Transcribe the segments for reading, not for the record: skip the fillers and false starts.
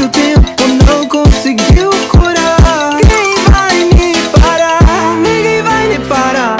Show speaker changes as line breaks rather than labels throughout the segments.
Tanto tempo não conseguiu curar. Quem vai me parar? Ninguém vai me parar.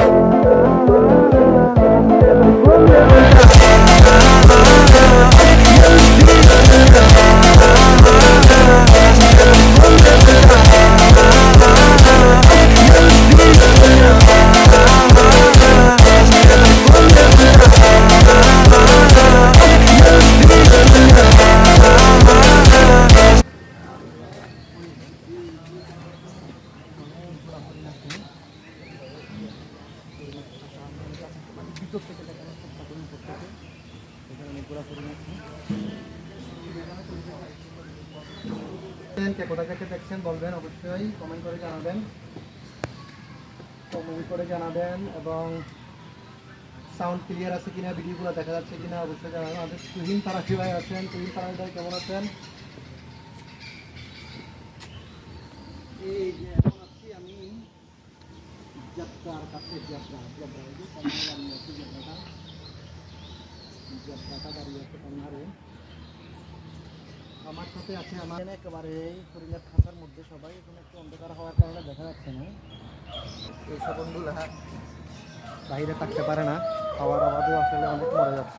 কে কোথা থেকে দেখছেন বলবেন, অবশ্যই কমেন্ট করে জানাবেন এবং সাউন্ড ক্লিয়ার আছে কিনা, ভিডিওগুলো দেখা যাচ্ছে কিনা অবশ্যই জানাবেন। আমাদের তুহিন ফারাকি ভাই আছেন, তুহিন ফারাকি ভাই কেমন আছেন? এই যে এখন আছি আমি যাত্রার কাছে, যাত্রাটা দাঁড়িয়ে আছে পান্নারে। আমার সাথে আছে আমার একেবারে শরীরের খাঁচার মধ্যে সবাই, এখানে একটু অন্ধকার হওয়ার কারণে দেখা যাচ্ছে না। এই সব বন্ধুরা বাইরে থাকতে পারে না, খাওয়ার অভাবে আসলে অনেক মরে যাচ্ছে।